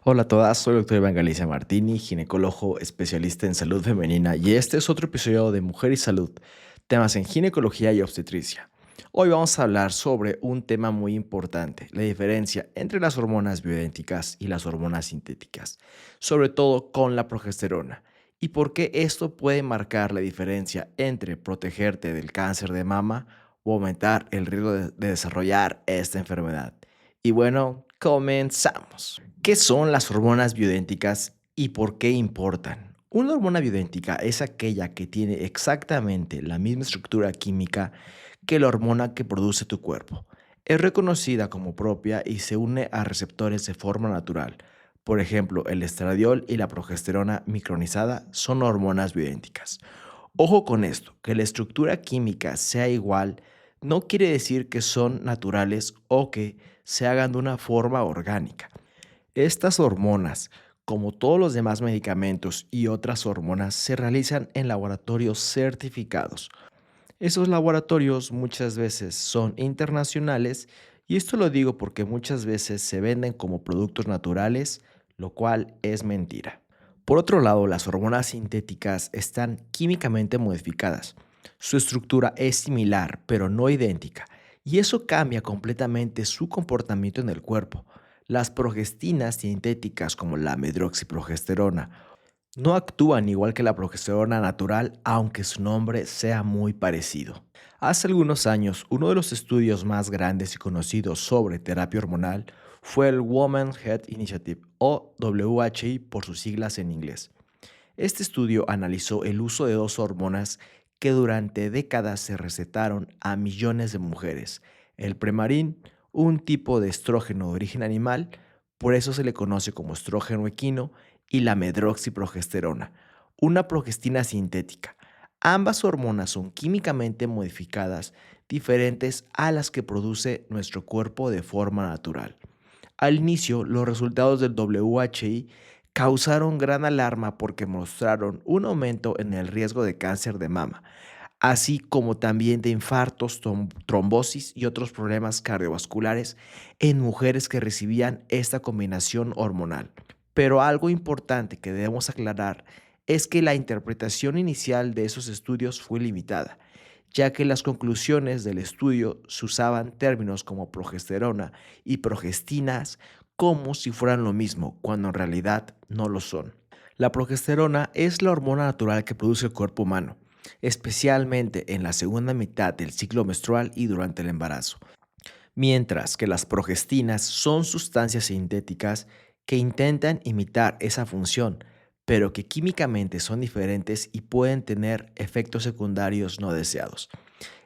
Hola a todas, soy el doctor Iván Galicia Martini, ginecólogo especialista en salud femenina y este es otro episodio de Mujer y Salud, temas en ginecología y obstetricia. Hoy vamos a hablar sobre un tema muy importante, la diferencia entre las hormonas bioidénticas y las hormonas sintéticas, sobre todo con la progesterona, y por qué esto puede marcar la diferencia entre protegerte del cáncer de mama o aumentar el riesgo de desarrollar esta enfermedad. Y bueno, comenzamos. ¿Qué son las hormonas bioidénticas y por qué importan? Una hormona bioidéntica es aquella que tiene exactamente la misma estructura química que la hormona que produce tu cuerpo. Es reconocida como propia y se une a receptores de forma natural. Por ejemplo, el estradiol y la progesterona micronizada son hormonas bioidénticas. Ojo con esto, que la estructura química sea igual no quiere decir que son naturales o que se hagan de una forma orgánica. Estas hormonas, como todos los demás medicamentos y otras hormonas, se realizan en laboratorios certificados. Esos laboratorios muchas veces son internacionales y esto lo digo porque muchas veces se venden como productos naturales, lo cual es mentira. Por otro lado, las hormonas sintéticas están químicamente modificadas. Su estructura es similar, pero no idéntica, y eso cambia completamente su comportamiento en el cuerpo. Las progestinas sintéticas como la medroxiprogesterona no actúan igual que la progesterona natural, aunque su nombre sea muy parecido. Hace algunos años, uno de los estudios más grandes y conocidos sobre terapia hormonal fue el Women's Health Initiative, o WHI por sus siglas en inglés. Este estudio analizó el uso de dos hormonas que durante décadas se recetaron a millones de mujeres. El Premarin, un tipo de estrógeno de origen animal, por eso se le conoce como estrógeno equino, y la medroxiprogesterona, una progestina sintética. Ambas hormonas son químicamente modificadas diferentes a las que produce nuestro cuerpo de forma natural. Al inicio, los resultados del WHI causaron gran alarma porque mostraron un aumento en el riesgo de cáncer de mama, así como también de infartos, trombosis y otros problemas cardiovasculares en mujeres que recibían esta combinación hormonal. Pero algo importante que debemos aclarar es que la interpretación inicial de esos estudios fue limitada, ya que las conclusiones del estudio se usaban términos como progesterona y progestinas como si fueran lo mismo, cuando en realidad no lo son. La progesterona es la hormona natural que produce el cuerpo humano, especialmente en la segunda mitad del ciclo menstrual y durante el embarazo, mientras que las progestinas son sustancias sintéticas que intentan imitar esa función, pero que químicamente son diferentes y pueden tener efectos secundarios no deseados.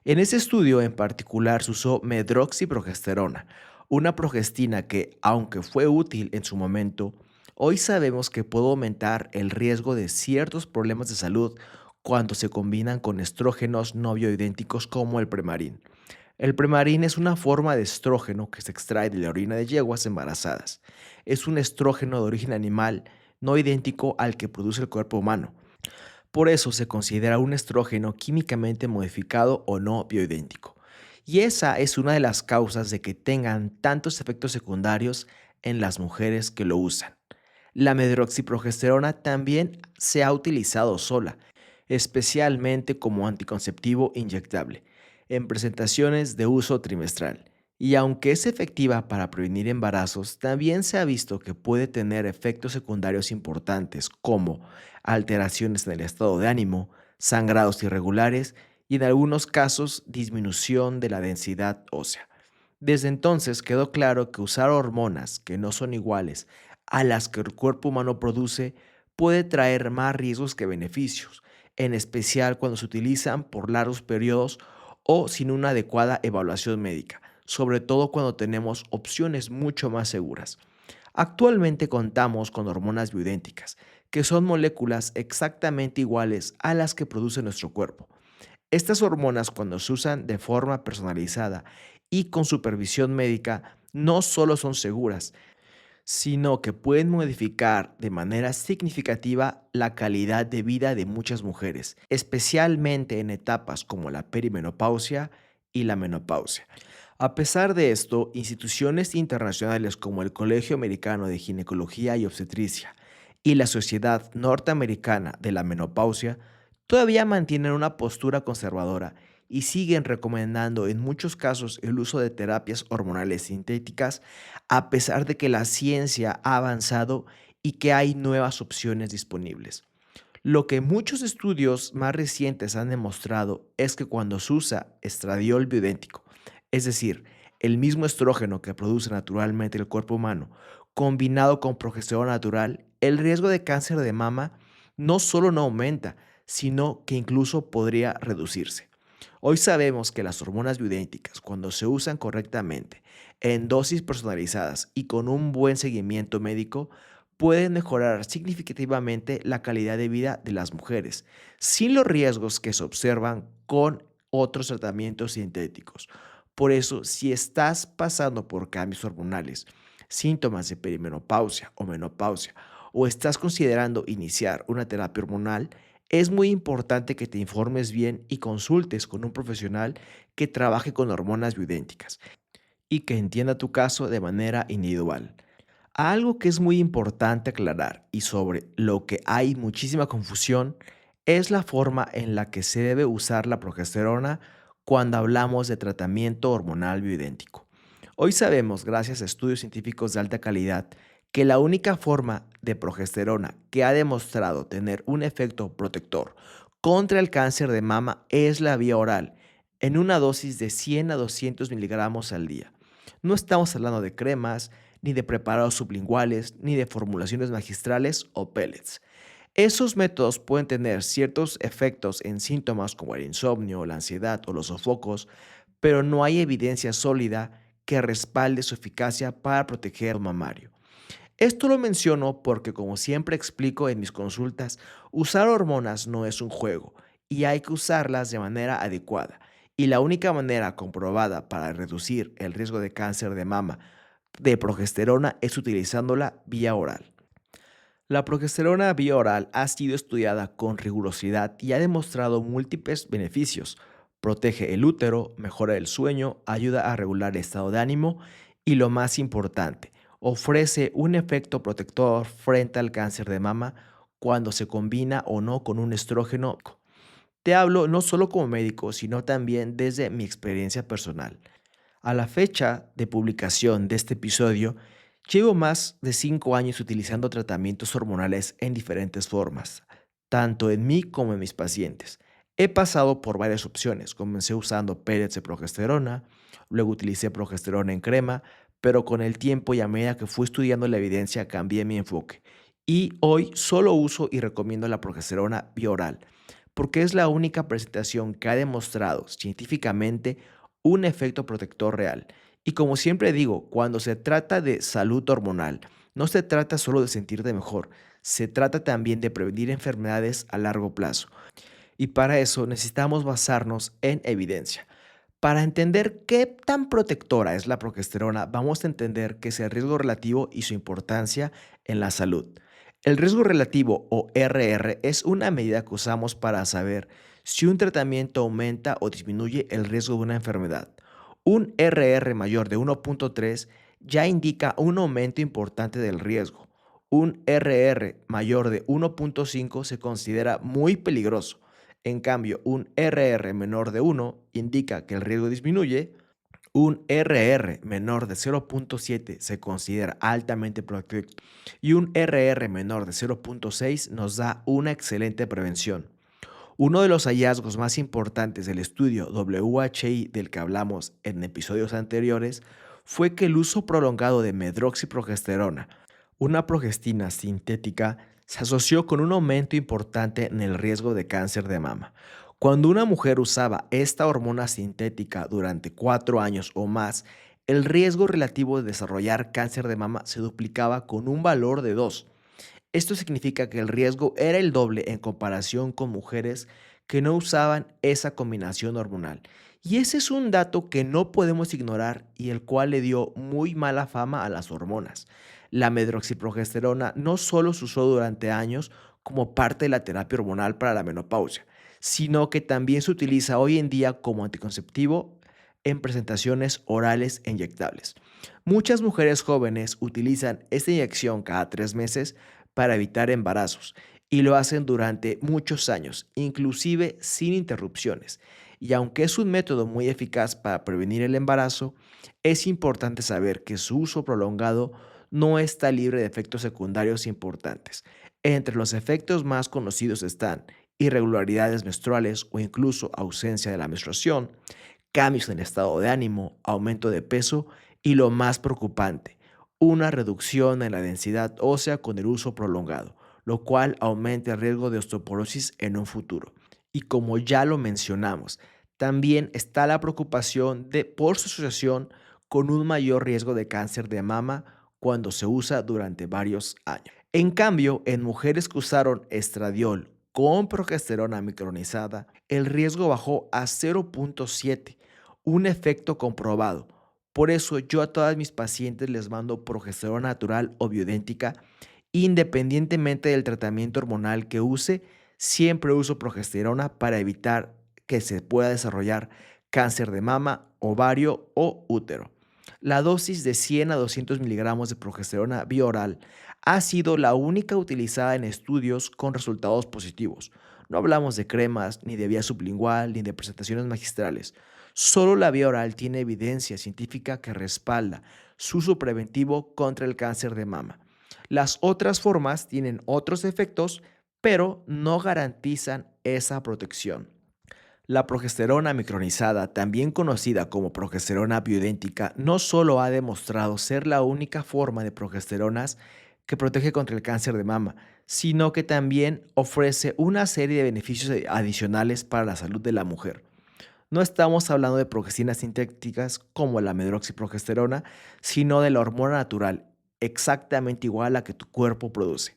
En ese estudio en particular se usó medroxiprogesterona, una progestina que, aunque fue útil en su momento, hoy sabemos que puede aumentar el riesgo de ciertos problemas de salud cuando se combinan con estrógenos no bioidénticos como el Premarin. El Premarin es una forma de estrógeno que se extrae de la orina de yeguas embarazadas. Es un estrógeno de origen animal no idéntico al que produce el cuerpo humano. Por eso se considera un estrógeno químicamente modificado o no bioidéntico. Y esa es una de las causas de que tengan tantos efectos secundarios en las mujeres que lo usan. La medroxiprogesterona también se ha utilizado sola, especialmente como anticonceptivo inyectable, en presentaciones de uso trimestral. Y aunque es efectiva para prevenir embarazos, también se ha visto que puede tener efectos secundarios importantes como alteraciones en el estado de ánimo, sangrados irregulares y en algunos casos disminución de la densidad ósea. Desde entonces quedó claro que usar hormonas que no son iguales a las que el cuerpo humano produce puede traer más riesgos que beneficios, en especial cuando se utilizan por largos periodos o sin una adecuada evaluación médica, sobre todo cuando tenemos opciones mucho más seguras. Actualmente contamos con hormonas bioidénticas, que son moléculas exactamente iguales a las que produce nuestro cuerpo. Estas hormonas, cuando se usan de forma personalizada y con supervisión médica, no solo son seguras, sino que pueden modificar de manera significativa la calidad de vida de muchas mujeres, especialmente en etapas como la perimenopausia y la menopausia. A pesar de esto, instituciones internacionales como el Colegio Americano de Ginecología y Obstetricia y la Sociedad Norteamericana de la Menopausia todavía mantienen una postura conservadora y siguen recomendando en muchos casos el uso de terapias hormonales sintéticas, a pesar de que la ciencia ha avanzado y que hay nuevas opciones disponibles. Lo que muchos estudios más recientes han demostrado es que cuando se usa estradiol bioidéntico, es decir, el mismo estrógeno que produce naturalmente el cuerpo humano, combinado con progesterona natural, el riesgo de cáncer de mama no solo no aumenta, sino que incluso podría reducirse. Hoy sabemos que las hormonas bioidénticas, cuando se usan correctamente, en dosis personalizadas y con un buen seguimiento médico, pueden mejorar significativamente la calidad de vida de las mujeres, sin los riesgos que se observan con otros tratamientos sintéticos. Por eso, si estás pasando por cambios hormonales, síntomas de perimenopausia o menopausia, o estás considerando iniciar una terapia hormonal, es muy importante que te informes bien y consultes con un profesional que trabaje con hormonas bioidénticas y que entienda tu caso de manera individual. Algo que es muy importante aclarar y sobre lo que hay muchísima confusión es la forma en la que se debe usar la progesterona cuando hablamos de tratamiento hormonal bioidéntico. Hoy sabemos, gracias a estudios científicos de alta calidad, que la única forma de progesterona que ha demostrado tener un efecto protector contra el cáncer de mama es la vía oral, en una dosis de 100 a 200 miligramos al día. No estamos hablando de cremas, ni de preparados sublinguales, ni de formulaciones magistrales o pellets. Esos métodos pueden tener ciertos efectos en síntomas como el insomnio, la ansiedad o los sofocos, pero no hay evidencia sólida que respalde su eficacia para proteger el mamario. Esto lo menciono porque, como siempre explico en mis consultas, usar hormonas no es un juego y hay que usarlas de manera adecuada. Y la única manera comprobada para reducir el riesgo de cáncer de mama de progesterona es utilizándola vía oral. La progesterona vía oral ha sido estudiada con rigurosidad y ha demostrado múltiples beneficios. Protege el útero, mejora el sueño, ayuda a regular el estado de ánimo y, lo más importante, ofrece un efecto protector frente al cáncer de mama cuando se combina o no con un estrógeno. Te hablo no solo como médico, sino también desde mi experiencia personal. A la fecha de publicación de este episodio, llevo más de 5 años utilizando tratamientos hormonales en diferentes formas, tanto en mí como en mis pacientes. He pasado por varias opciones. Comencé usando pellets de progesterona, luego utilicé progesterona en crema, pero con el tiempo y a medida que fui estudiando la evidencia cambié mi enfoque. Y hoy solo uso y recomiendo la progesterona bioral, porque es la única presentación que ha demostrado científicamente un efecto protector real. Y como siempre digo, cuando se trata de salud hormonal, no se trata solo de sentirte mejor, se trata también de prevenir enfermedades a largo plazo. Y para eso necesitamos basarnos en evidencia. Para entender qué tan protectora es la progesterona, vamos a entender qué es el riesgo relativo y su importancia en la salud. El riesgo relativo o RR es una medida que usamos para saber si un tratamiento aumenta o disminuye el riesgo de una enfermedad. Un RR mayor de 1.3 ya indica un aumento importante del riesgo. Un RR mayor de 1.5 se considera muy peligroso. En cambio, un RR menor de 1 indica que el riesgo disminuye. Un RR menor de 0.7 se considera altamente protector y un RR menor de 0.6 nos da una excelente prevención. Uno de los hallazgos más importantes del estudio WHI del que hablamos en episodios anteriores fue que el uso prolongado de medroxiprogesterona, una progestina sintética, se asoció con un aumento importante en el riesgo de cáncer de mama. Cuando una mujer usaba esta hormona sintética durante 4 años o más, el riesgo relativo de desarrollar cáncer de mama se duplicaba con un valor de 2. Esto significa que el riesgo era el doble en comparación con mujeres que no usaban esa combinación hormonal. Y ese es un dato que no podemos ignorar y el cual le dio muy mala fama a las hormonas. La medroxiprogesterona no solo se usó durante años como parte de la terapia hormonal para la menopausia, sino que también se utiliza hoy en día como anticonceptivo en presentaciones orales e inyectables. Muchas mujeres jóvenes utilizan esta inyección cada 3 meses para evitar embarazos y lo hacen durante muchos años, inclusive sin interrupciones. Y aunque es un método muy eficaz para prevenir el embarazo, es importante saber que su uso prolongado no está libre de efectos secundarios importantes. Entre los efectos más conocidos están irregularidades menstruales o incluso ausencia de la menstruación, cambios en el estado de ánimo, aumento de peso y lo más preocupante, una reducción en la densidad ósea con el uso prolongado, lo cual aumenta el riesgo de osteoporosis en un futuro. Y como ya lo mencionamos, también está la preocupación de por su asociación con un mayor riesgo de cáncer de mama cuando se usa durante varios años. En cambio, en mujeres que usaron estradiol con progesterona micronizada, el riesgo bajó a 0.7, un efecto comprobado. Por eso yo a todas mis pacientes les mando progesterona natural o bioidéntica, independientemente del tratamiento hormonal que use, siempre uso progesterona para evitar que se pueda desarrollar cáncer de mama, ovario o útero. La dosis de 100 a 200 miligramos de progesterona bioral ha sido la única utilizada en estudios con resultados positivos. No hablamos de cremas, ni de vía sublingual, ni de presentaciones magistrales. Solo la vía oral tiene evidencia científica que respalda su uso preventivo contra el cáncer de mama. Las otras formas tienen otros efectos, pero no garantizan esa protección. La progesterona micronizada, también conocida como progesterona bioidéntica, no solo ha demostrado ser la única forma de progesteronas que protege contra el cáncer de mama, sino que también ofrece una serie de beneficios adicionales para la salud de la mujer. No estamos hablando de progestinas sintéticas como la medroxiprogesterona, sino de la hormona natural, exactamente igual a la que tu cuerpo produce.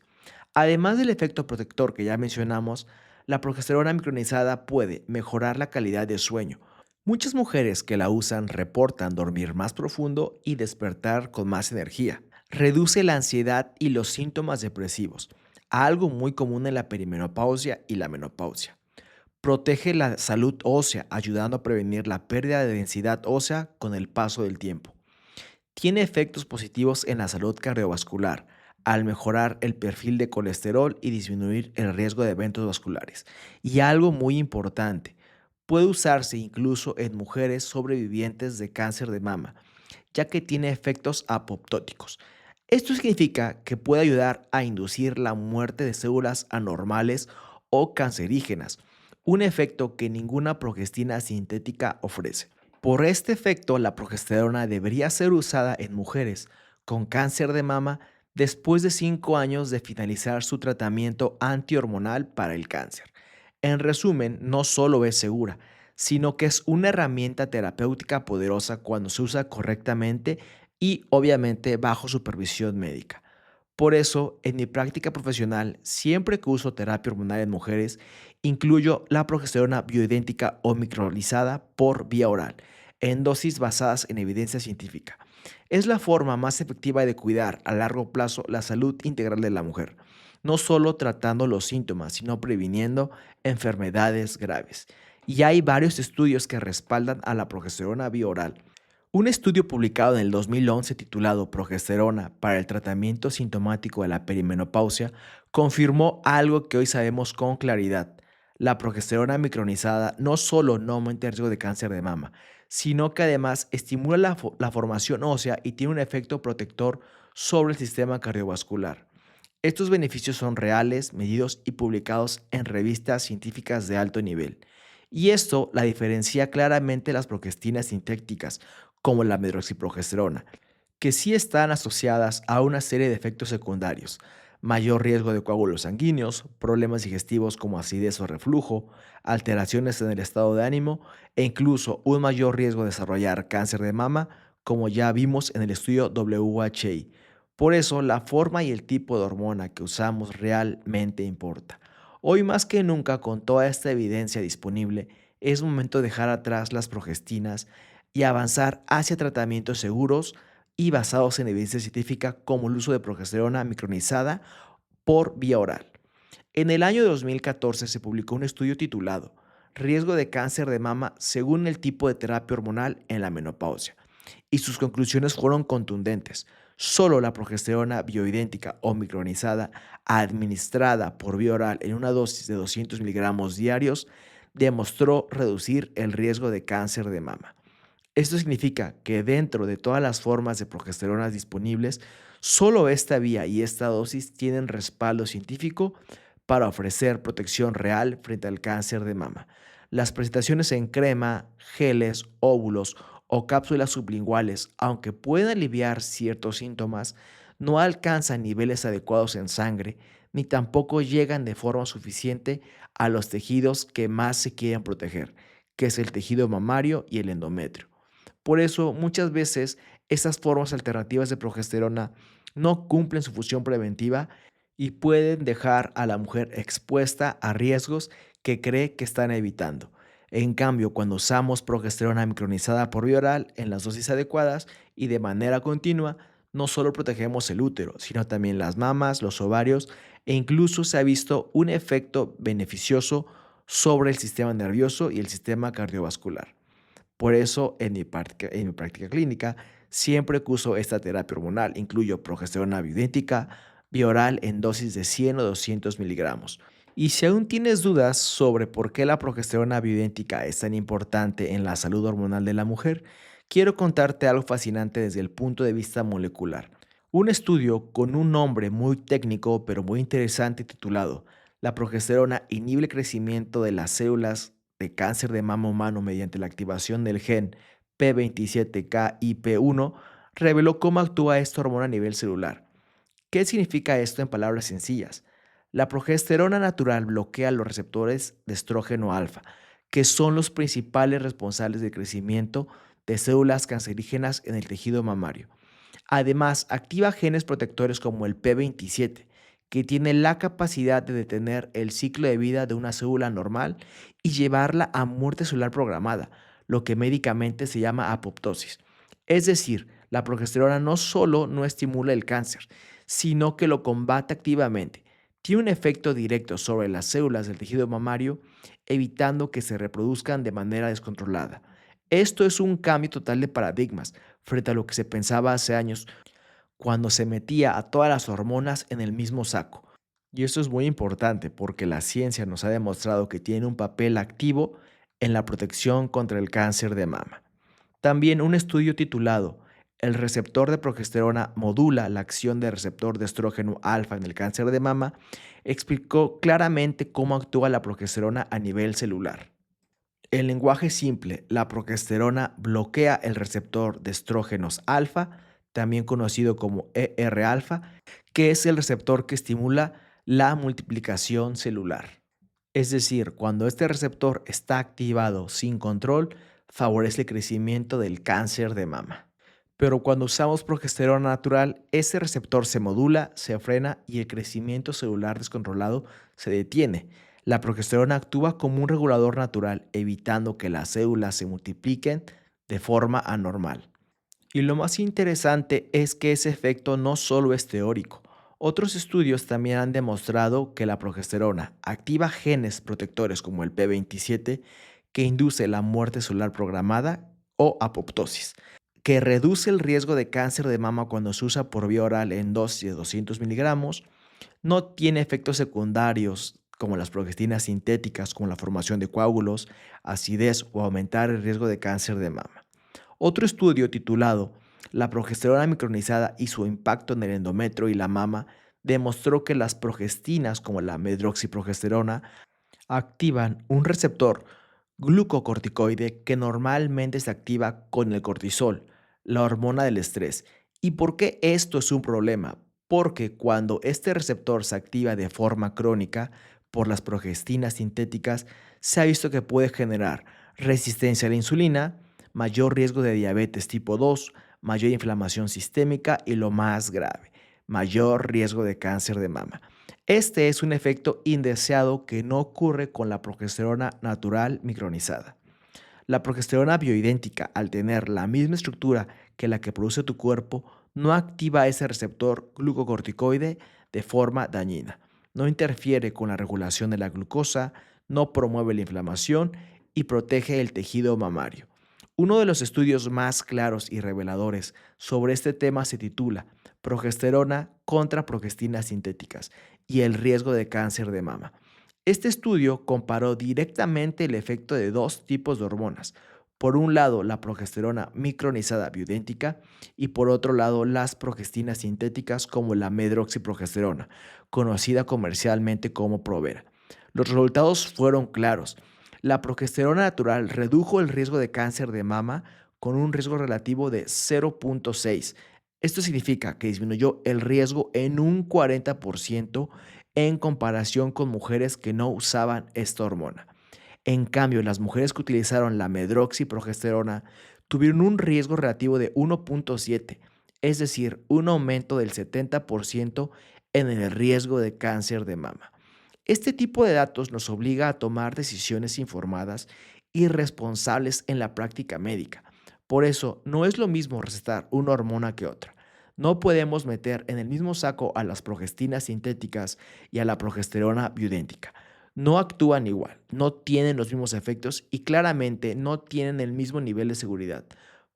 Además del efecto protector que ya mencionamos, la progesterona micronizada puede mejorar la calidad de sueño. Muchas mujeres que la usan reportan dormir más profundo y despertar con más energía. Reduce la ansiedad y los síntomas depresivos, algo muy común en la perimenopausia y la menopausia. Protege la salud ósea, ayudando a prevenir la pérdida de densidad ósea con el paso del tiempo. Tiene efectos positivos en la salud cardiovascular, al mejorar el perfil de colesterol y disminuir el riesgo de eventos vasculares. Y algo muy importante, puede usarse incluso en mujeres sobrevivientes de cáncer de mama, ya que tiene efectos apoptóticos. Esto significa que puede ayudar a inducir la muerte de células anormales o cancerígenas, un efecto que ninguna progestina sintética ofrece. Por este efecto, la progesterona debería ser usada en mujeres con cáncer de mama después de 5 años de finalizar su tratamiento antihormonal para el cáncer. En resumen, no solo es segura, sino que es una herramienta terapéutica poderosa cuando se usa correctamente y obviamente bajo supervisión médica. Por eso, en mi práctica profesional, siempre que uso terapia hormonal en mujeres, incluyo la progesterona bioidéntica o micronizada por vía oral, en dosis basadas en evidencia científica. Es la forma más efectiva de cuidar a largo plazo la salud integral de la mujer, no solo tratando los síntomas, sino previniendo enfermedades graves. Y hay varios estudios que respaldan a la progesterona bioral. Un estudio publicado en el 2011 titulado Progesterona para el tratamiento sintomático de la perimenopausia confirmó algo que hoy sabemos con claridad. La progesterona micronizada no solo no aumenta el riesgo de cáncer de mama, sino que además estimula la formación ósea y tiene un efecto protector sobre el sistema cardiovascular. Estos beneficios son reales, medidos y publicados en revistas científicas de alto nivel. Y esto la diferencia claramente de las progestinas sintéticas, como la medroxiprogesterona, que sí están asociadas a una serie de efectos secundarios: mayor riesgo de coágulos sanguíneos, problemas digestivos como acidez o reflujo, alteraciones en el estado de ánimo e incluso un mayor riesgo de desarrollar cáncer de mama, como ya vimos en el estudio WHI. Por eso, la forma y el tipo de hormona que usamos realmente importa. Hoy más que nunca, con toda esta evidencia disponible, es momento de dejar atrás las progestinas y avanzar hacia tratamientos seguros y basados en evidencia científica, como el uso de progesterona micronizada por vía oral. En el año 2014 se publicó un estudio titulado riesgo de cáncer de mama según el tipo de terapia hormonal en la menopausia. Y sus conclusiones fueron contundentes. Solo la progesterona bioidéntica o micronizada, administrada por vía oral en una dosis de 200 miligramos diarios, demostró reducir el riesgo de cáncer de mama. Esto significa que dentro de todas las formas de progesteronas disponibles, solo esta vía y esta dosis tienen respaldo científico para ofrecer protección real frente al cáncer de mama. Las presentaciones en crema, geles, óvulos o cápsulas sublinguales, aunque pueden aliviar ciertos síntomas, no alcanzan niveles adecuados en sangre ni tampoco llegan de forma suficiente a los tejidos que más se quieren proteger, que es el tejido mamario y el endometrio. Por eso, muchas veces, estas formas alternativas de progesterona no cumplen su función preventiva y pueden dejar a la mujer expuesta a riesgos que cree que están evitando. En cambio, cuando usamos progesterona micronizada por vía oral en las dosis adecuadas y de manera continua, no solo protegemos el útero, sino también las mamas, los ovarios e incluso se ha visto un efecto beneficioso sobre el sistema nervioso y el sistema cardiovascular. Por eso, en mi práctica clínica, siempre que uso esta terapia hormonal, incluyo progesterona bioidéntica, vía oral en dosis de 100 o 200 miligramos. Y si aún tienes dudas sobre por qué la progesterona bioidéntica es tan importante en la salud hormonal de la mujer, quiero contarte algo fascinante desde el punto de vista molecular. Un estudio con un nombre muy técnico pero muy interesante titulado La progesterona inhibe el crecimiento de las células de cáncer de mama humano mediante la activación del gen P27KIP1 reveló cómo actúa esta hormona a nivel celular. ¿Qué significa esto en palabras sencillas? La progesterona natural bloquea los receptores de estrógeno alfa, que son los principales responsables del crecimiento de células cancerígenas en el tejido mamario. Además, activa genes protectores como el P27, que tiene la capacidad de detener el ciclo de vida de una célula normal y llevarla a muerte celular programada, lo que médicamente se llama apoptosis. Es decir, la progesterona no solo no estimula el cáncer, sino que lo combate activamente. Tiene un efecto directo sobre las células del tejido mamario, evitando que se reproduzcan de manera descontrolada. Esto es un cambio total de paradigmas frente a lo que se pensaba hace años, cuando se metía a todas las hormonas en el mismo saco. Y esto es muy importante porque la ciencia nos ha demostrado que tiene un papel activo en la protección contra el cáncer de mama. También un estudio titulado El receptor de progesterona modula la acción del receptor de estrógeno alfa en el cáncer de mama explicó claramente cómo actúa la progesterona a nivel celular. En lenguaje simple, la progesterona bloquea el receptor de estrógenos alfa, también conocido como ER-alfa, que es el receptor que estimula la multiplicación celular. Es decir, cuando este receptor está activado sin control, favorece el crecimiento del cáncer de mama. Pero cuando usamos progesterona natural, ese receptor se modula, se frena y el crecimiento celular descontrolado se detiene. La progesterona actúa como un regulador natural, evitando que las células se multipliquen de forma anormal. Y lo más interesante es que ese efecto no solo es teórico. Otros estudios también han demostrado que la progesterona activa genes protectores como el P27 que induce la muerte celular programada o apoptosis, que reduce el riesgo de cáncer de mama cuando se usa por vía oral en dosis de 200 miligramos, no tiene efectos secundarios como las progestinas sintéticas, como la formación de coágulos, acidez o aumentar el riesgo de cáncer de mama. Otro estudio titulado La progesterona micronizada y su impacto en el endometrio y la mama demostró que las progestinas como la medroxiprogesterona activan un receptor glucocorticoide que normalmente se activa con el cortisol, la hormona del estrés. ¿Y por qué esto es un problema? Porque cuando este receptor se activa de forma crónica por las progestinas sintéticas, se ha visto que puede generar resistencia a la insulina, mayor riesgo de diabetes tipo 2, mayor inflamación sistémica y lo más grave, mayor riesgo de cáncer de mama. Este es un efecto indeseado que no ocurre con la progesterona natural micronizada. La progesterona bioidéntica, al tener la misma estructura que la que produce tu cuerpo, no activa ese receptor glucocorticoide de forma dañina. No interfiere con la regulación de la glucosa, no promueve la inflamación y protege el tejido mamario. Uno de los estudios más claros y reveladores sobre este tema se titula Progesterona contra progestinas sintéticas y el riesgo de cáncer de mama. Este estudio comparó directamente el efecto de dos tipos de hormonas. Por un lado, la progesterona micronizada bioidéntica y por otro lado, las progestinas sintéticas como la medroxiprogesterona, conocida comercialmente como Provera. Los resultados fueron claros. La progesterona natural redujo el riesgo de cáncer de mama con un riesgo relativo de 0.6. Esto significa que disminuyó el riesgo en un 40% en comparación con mujeres que no usaban esta hormona. En cambio, las mujeres que utilizaron la medroxiprogesterona tuvieron un riesgo relativo de 1.7, es decir, un aumento del 70% en el riesgo de cáncer de mama. Este tipo de datos nos obliga a tomar decisiones informadas y responsables en la práctica médica. Por eso, no es lo mismo recetar una hormona que otra. No podemos meter en el mismo saco a las progestinas sintéticas y a la progesterona bioidéntica. No actúan igual, no tienen los mismos efectos y claramente no tienen el mismo nivel de seguridad.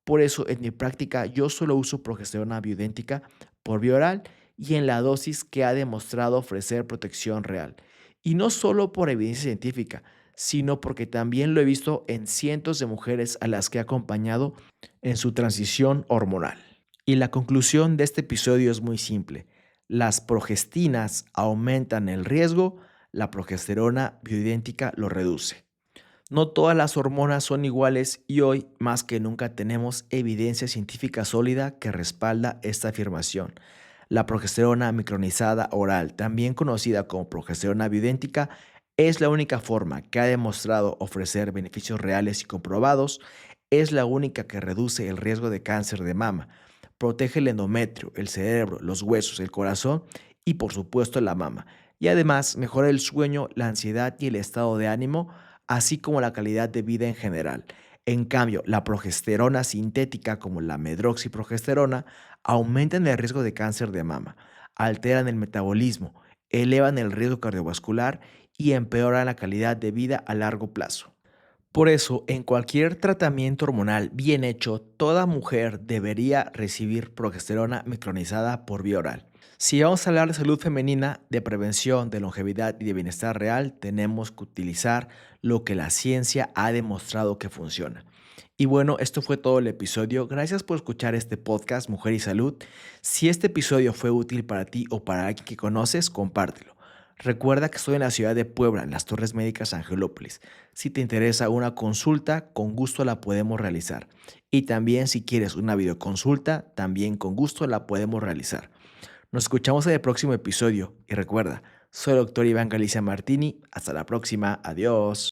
Por eso, en mi práctica, yo solo uso progesterona bioidéntica por vía oral y en la dosis que ha demostrado ofrecer protección real. Y no solo por evidencia científica, sino porque también lo he visto en cientos de mujeres a las que he acompañado en su transición hormonal. Y la conclusión de este episodio es muy simple. Las progestinas aumentan el riesgo, la progesterona bioidéntica lo reduce. No todas las hormonas son iguales y hoy más que nunca tenemos evidencia científica sólida que respalda esta afirmación. La progesterona micronizada oral, también conocida como progesterona bioidéntica, es la única forma que ha demostrado ofrecer beneficios reales y comprobados, es la única que reduce el riesgo de cáncer de mama, protege el endometrio, el cerebro, los huesos, el corazón y por supuesto la mama. Y además mejora el sueño, la ansiedad y el estado de ánimo, así como la calidad de vida en general. En cambio, la progesterona sintética, como la medroxiprogesterona, aumentan el riesgo de cáncer de mama, alteran el metabolismo, elevan el riesgo cardiovascular y empeoran la calidad de vida a largo plazo. Por eso, en cualquier tratamiento hormonal bien hecho, toda mujer debería recibir progesterona micronizada por vía oral. Si vamos a hablar de salud femenina, de prevención, de longevidad y de bienestar real, tenemos que utilizar lo que la ciencia ha demostrado que funciona. Y bueno, esto fue todo el episodio. Gracias por escuchar este podcast Mujer y Salud. Si este episodio fue útil para ti o para alguien que conoces, compártelo. Recuerda que estoy en la ciudad de Puebla, en las Torres Médicas Angelópolis. Si te interesa una consulta, con gusto la podemos realizar. Y también si quieres una videoconsulta, también con gusto la podemos realizar. Nos escuchamos en el próximo episodio y recuerda, soy el doctor Iván Galicia Martini. Hasta la próxima. Adiós.